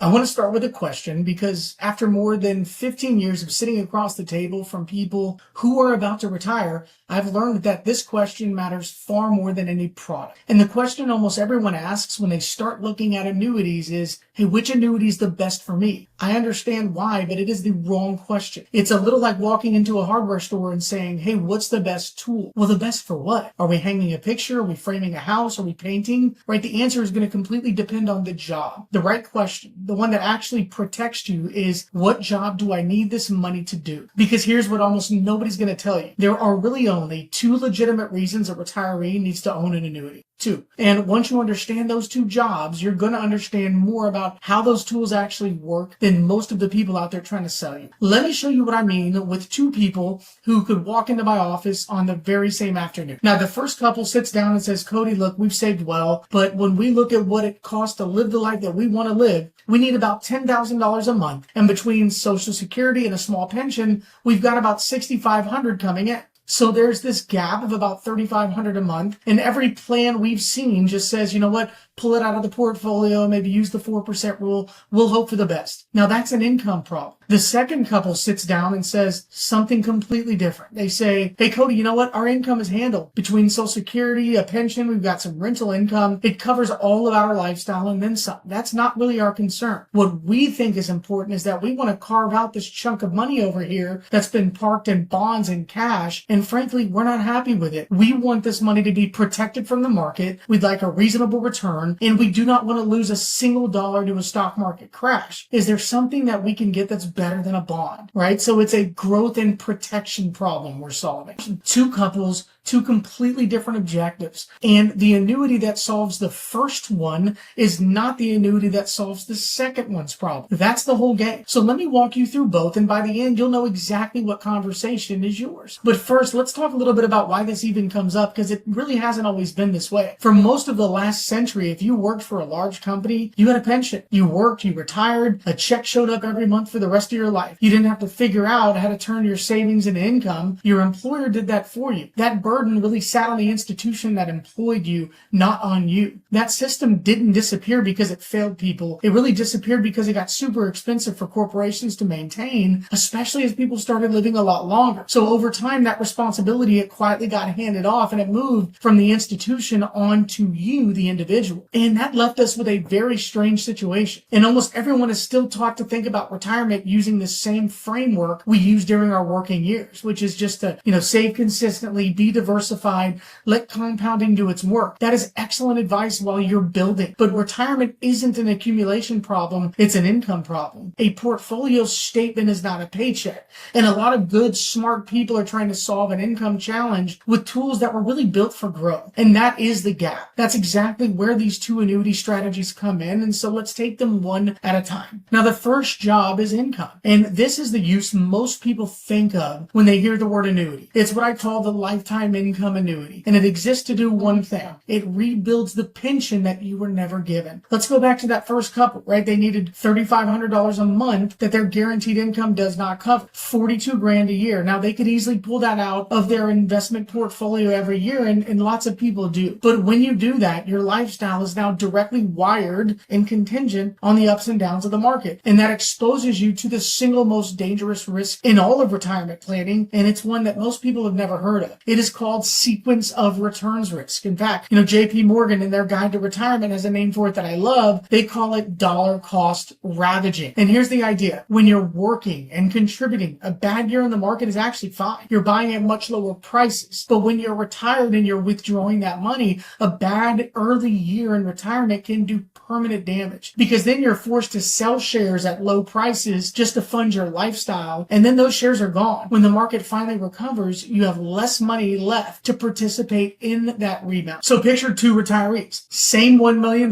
I want to start with a question because after more than 15 years of sitting across the table from people who are about to retire, I've learned that this question matters far more than any product. And the question almost everyone asks when they start looking at annuities is, hey, which annuity is the best for me? I understand why, but it is the wrong question. It's a little like walking into a hardware store and saying, hey, what's the best tool? Well, the best for what? Are we hanging a picture? Are we framing a house? Are we painting? Right? The answer is going to completely depend on the job. The right question, the one that actually protects you, is what job do I need this money to do? Because here's what almost nobody's going to tell you. There are really only two legitimate reasons a retiree needs to own an annuity. Two. And once you understand those two jobs, you're going to understand more about how those tools actually work than most of the people out there trying to sell you. Let me show you what I mean with two people who could walk into my office on the very same afternoon. Now, the first couple sits down and says, Cody, look, we've saved well, but when we look at what it costs to live the life that we want to live, we need about $10,000 a month. And between Social Security and a small pension, we've got about $6,500 coming in. So there's this gap of about $3,500 a month, and every plan we've seen just says, you know what, pull it out of the portfolio, maybe use the 4% rule. We'll hope for the best. Now that's an income problem. The second couple sits down and says something completely different. They say, hey, Cody, you know what? Our income is handled between Social Security, a pension. We've got some rental income. It covers all of our lifestyle and then some. That's not really our concern. What we think is important is that we want to carve out this chunk of money over here that's been parked in bonds and cash. And frankly, we're not happy with it. We want this money to be protected from the market. We'd like a reasonable return, and we do not want to lose a single dollar to a stock market crash. Is there something that we can get that's better than a bond, right? So it's a growth and protection problem we're solving. Two couples, two completely different objectives. And the annuity that solves the first one is not the annuity that solves the second one's problem. That's the whole game. So let me walk you through both, and by the end, you'll know exactly what conversation is yours. But first, let's talk a little bit about why this even comes up, because it really hasn't always been this way. For most of the last century, if you worked for a large company, you had a pension. You worked, you retired, a check showed up every month for the rest of your life. You didn't have to figure out how to turn your savings into income. Your employer did that for you. That burden really sat on the institution that employed you, not on you. That system didn't disappear because it failed people. It really disappeared because it got super expensive for corporations to maintain, especially as people started living a lot longer. So over time, that responsibility, it quietly got handed off, and it moved from the institution onto you, the individual. And that left us with a very strange situation. And almost everyone is still taught to think about retirement using the same framework we used during our working years, which is just to, save consistently, be diversified, let compounding do its work. That is excellent advice while you're building. But retirement isn't an accumulation problem, it's an income problem. A portfolio statement is not a paycheck. And a lot of good, smart people are trying to solve an income challenge with tools that were really built for growth. And that is the gap. That's exactly where these two annuity strategies come in. And so let's take them one at a time. Now, the first job is income. And this is the use most people think of when they hear the word annuity. It's what I call the lifetime income annuity. And it exists to do one thing. It rebuilds the pension that you were never given. Let's go back to that first couple, right? They needed $3,500 a month that their guaranteed income does not cover. $42,000 a year. Now, they could easily pull that out of their investment portfolio every year, and lots of people do. But when you do that, your lifestyle is now directly wired and contingent on the ups and downs of the market. And that exposes you to the single most dangerous risk in all of retirement planning, and it's one that most people have never heard of. It is called sequence of returns risk. In fact, JP Morgan in their guide to retirement has a name for it that I love. They call it dollar cost ravaging. And here's the idea. When you're working and contributing, a bad year in the market is actually fine. You're buying at much lower prices. But when you're retired and you're withdrawing that money, a bad early year in retirement can do permanent damage, because then you're forced to sell shares at low prices just to fund your lifestyle, and then those shares are gone. When the market finally recovers, you have less money left to participate in that rebound. So picture two retirees, same $1 million,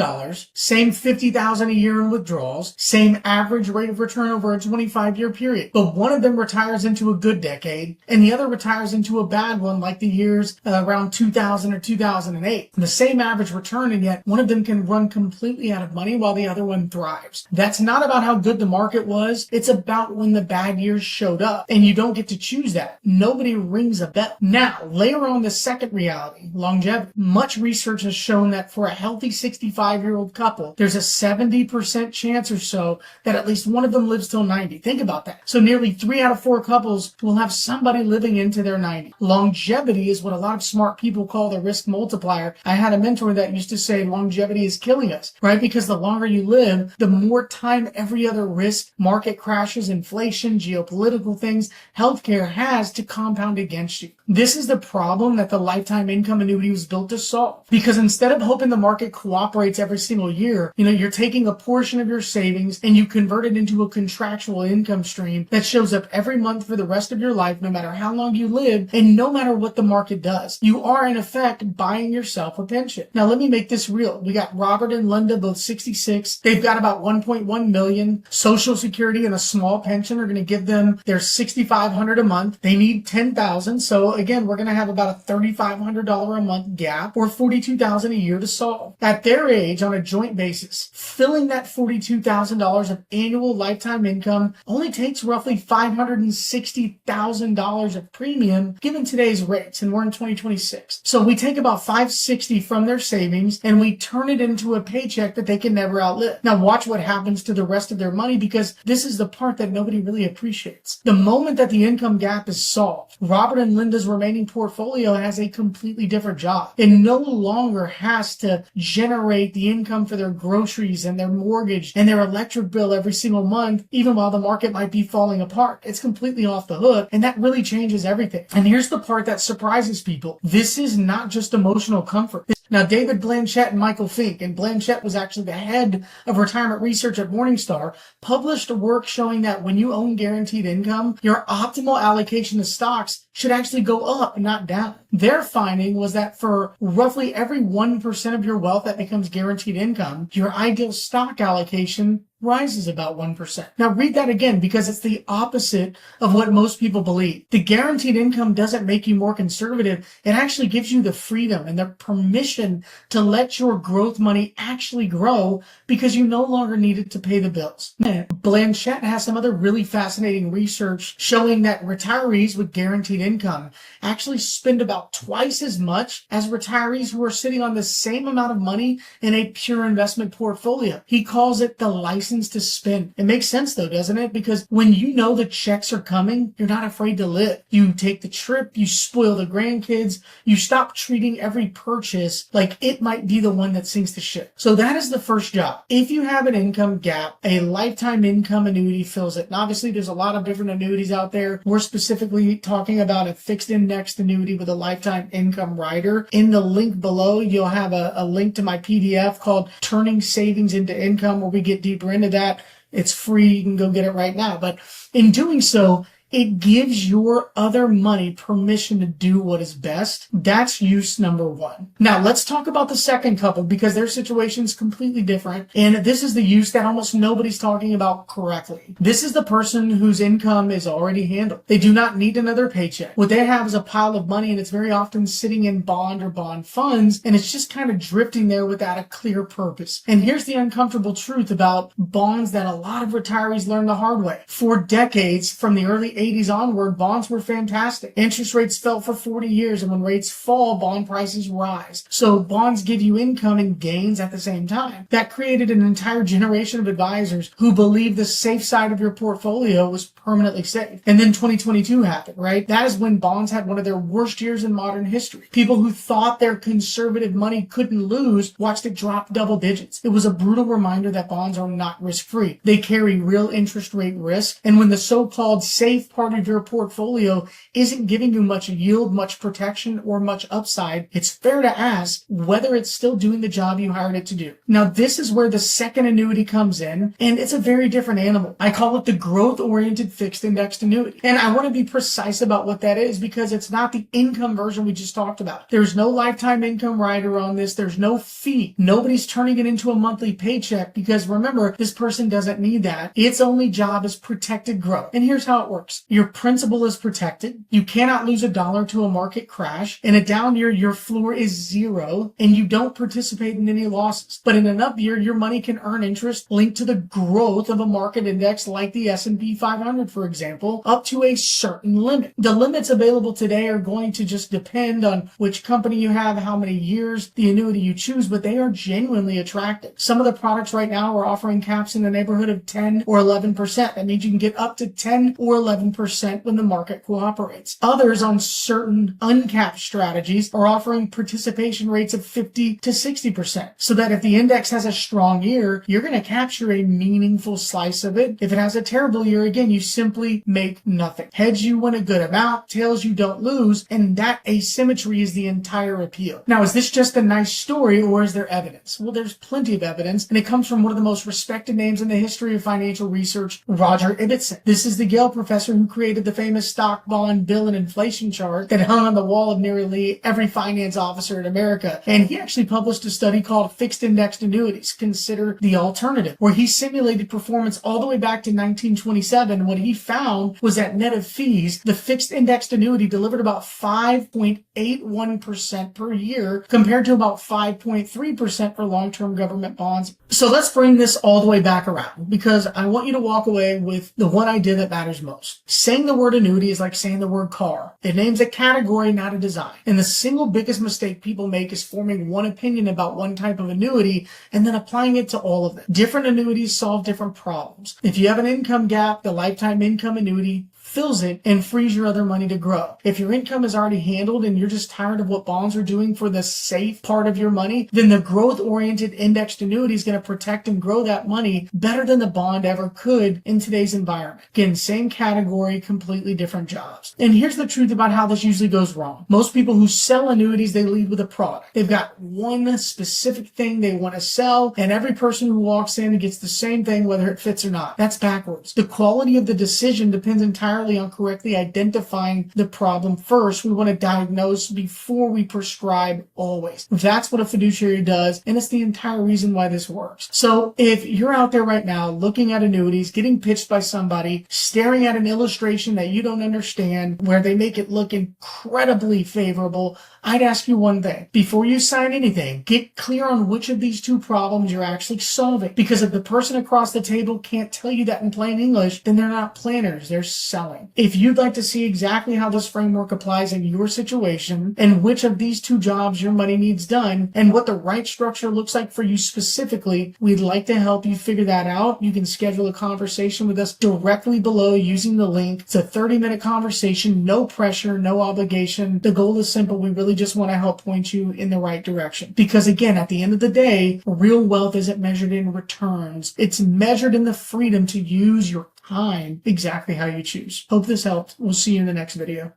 same $50,000 a year in withdrawals, same average rate of return over a 25-year period. But one of them retires into a good decade, and the other retires into a bad one, like the years around 2000 or 2008. The same average return, and yet one of them can run completely out of money while the other one thrives. That's not about how good the market was. It's about when the bad years showed up, and you don't get to choose that. Nobody rings a bell. Now, Layer on the second reality, longevity. Much research has shown that for a healthy 65-year-old couple, there's a 70% chance or so that at least one of them lives till 90. Think about that. So nearly 3 out of 4 couples will have somebody living into their 90s. Longevity is what a lot of smart people call the risk multiplier. I had a mentor that used to say longevity is killing us, right? Because the longer you live, the more time every other risk, market crashes, inflation, geopolitical things, healthcare has to compound against you. This is the problem that the lifetime income annuity was built to solve. Because instead of hoping the market cooperates every single year, you're taking a portion of your savings and you convert it into a contractual income stream that shows up every month for the rest of your life, no matter how long you live and no matter what the market does. You are in effect buying yourself a pension. Now let me make this real. We got Robert and Linda, both 66. They've got about 1.1 million. Social Security and a small pension are going to give them their $6,500 a month. They need $10,000. So again, we're going to have about a $3,500 a month gap or $42,000 a year to solve. At their age, on a joint basis, filling that $42,000 of annual lifetime income only takes roughly $560,000 of premium given today's rates, and we're in 2026. So we take about $560 from their savings and we turn it into a paycheck that they can never outlive. Now watch what happens to the rest of their money, because this is the part that nobody really appreciates. The moment that the income gap is solved, Robert and Linda's remaining portfolio has a completely different job. It no longer has to generate the income for their groceries and their mortgage and their electric bill every single month, even while the market might be falling apart. It's completely off the hook, and that really changes everything. And here's the part that surprises people. This is not just emotional comfort. Now, David Blanchett and Michael Fink, and Blanchett was actually the head of retirement research at Morningstar, published a work showing that when you own guaranteed income, your optimal allocation to stocks should actually go up, not down. Their finding was that for roughly every 1% of your wealth that becomes guaranteed income, your ideal stock allocation rises about 1%. Now read that again, because it's the opposite of what most people believe. The guaranteed income doesn't make you more conservative. It actually gives you the freedom and the permission to let your growth money actually grow, because you no longer need it to pay the bills. Blanchett has some other really fascinating research showing that retirees with guaranteed income actually spend about twice as much as retirees who are sitting on the same amount of money in a pure investment portfolio. He calls it the license to spend. It makes sense though, doesn't it? Because when you know the checks are coming, you're not afraid to live. You take the trip, you spoil the grandkids, you stop treating every purchase like it might be the one that sinks the ship. So that is the first job. If you have an income gap, a lifetime income annuity fills it. And obviously there's a lot of different annuities out there. We're specifically talking about a fixed indexed annuity with a lifetime income rider. In the link below, you'll have a link to my PDF called Turning Savings into Income, where we get deeper into that. It's free. You can go get it right now. But in doing so, it gives your other money permission to do what is best. That's use number one. Now let's talk about the second couple, because their situation is completely different. And this is the use that almost nobody's talking about correctly. This is the person whose income is already handled. They do not need another paycheck. What they have is a pile of money, and it's very often sitting in bond or bond funds, and it's just kind of drifting there without a clear purpose. And here's the uncomfortable truth about bonds that a lot of retirees learn the hard way. For decades, from the early 80s onward, bonds were fantastic. Interest rates fell for 40 years, and when rates fall, bond prices rise. So bonds give you income and gains at the same time. That created an entire generation of advisors who believed the safe side of your portfolio was permanently safe. And then 2022 happened, right? That is when bonds had one of their worst years in modern history. People who thought their conservative money couldn't lose watched it drop double digits. It was a brutal reminder that bonds are not risk-free. They carry real interest rate risk, and when the so-called safe part of your portfolio isn't giving you much yield, much protection, or much upside, it's fair to ask whether it's still doing the job you hired it to do. Now, this is where the second annuity comes in, and it's a very different animal. I call it the growth-oriented fixed indexed annuity. And I want to be precise about what that is, because it's not the income version we just talked about. There's no lifetime income rider on this. There's no fee. Nobody's turning it into a monthly paycheck, because remember, this person doesn't need that. Its only job is protected growth. And here's how it works. works. Your principal is protected. You cannot lose a dollar to a market crash. In a down year, your floor is zero and you don't participate in any losses. But in an up year, your money can earn interest linked to the growth of a market index like the S&P 500, for example, up to a certain limit. The limits available today are going to just depend on which company you have, how many years, the annuity you choose, but they are genuinely attractive. Some of the products right now are offering caps in the neighborhood of 10 or 11%. That means you can get up to 10 or 11% when the market cooperates. Others on certain uncapped strategies are offering participation rates of 50 to 60%, so that if the index has a strong year, you're going to capture a meaningful slice of it. If it has a terrible year, again, you simply make nothing. Heads you win a good amount, tails you don't lose, and that asymmetry is the entire appeal. Now, is this just a nice story or is there evidence? Well, there's plenty of evidence, and it comes from one of the most respected names in the history of financial research, Roger Ibbotson. This is the Yale professor who created the famous stock, bond, bill, and inflation chart that hung on the wall of nearly every finance officer in America. And he actually published a study called Fixed Indexed Annuities, Consider the Alternative, where he simulated performance all the way back to 1927. What he found was that net of fees, the fixed indexed annuity delivered about 5.81% per year compared to about 5.3% for long-term government bonds. So let's bring this all the way back around, because I want you to walk away with the one idea that matters most. Saying the word annuity is like saying the word car. It names a category, not a design. And the single biggest mistake people make is forming one opinion about one type of annuity and then applying it to all of them. Different annuities solve different problems. If you have an income gap, the lifetime income annuity fills it and frees your other money to grow. If your income is already handled and you're just tired of what bonds are doing for the safe part of your money, then the growth-oriented indexed annuity is going to protect and grow that money better than the bond ever could in today's environment. Again, same category, completely different jobs. And here's the truth about how this usually goes wrong. Most people who sell annuities, they lead with a product. They've got one specific thing they want to sell, and every person who walks in gets the same thing whether it fits or not. That's backwards. The quality of the decision depends entirely on correctly identifying the problem first. We want to diagnose before we prescribe always. That's what a fiduciary does, and it's the entire reason why this works. So if you're out there right now looking at annuities, getting pitched by somebody, staring at an illustration that you don't understand, where they make it look incredibly favorable, I'd ask you one thing. Before you sign anything, get clear on which of these two problems you're actually solving. Because if the person across the table can't tell you that in plain English, then they're not planners, they're selling. If you'd like to see exactly how this framework applies in your situation and which of these two jobs your money needs done and what the right structure looks like for you specifically, we'd like to help you figure that out. You can schedule a conversation with us directly below using the link. It's a 30-minute conversation, no pressure, no obligation. The goal is simple. We really just want to help point you in the right direction. Because again, at the end of the day, real wealth isn't measured in returns. It's measured in the freedom to use your time exactly how you choose. Hope this helped. We'll see you in the next video.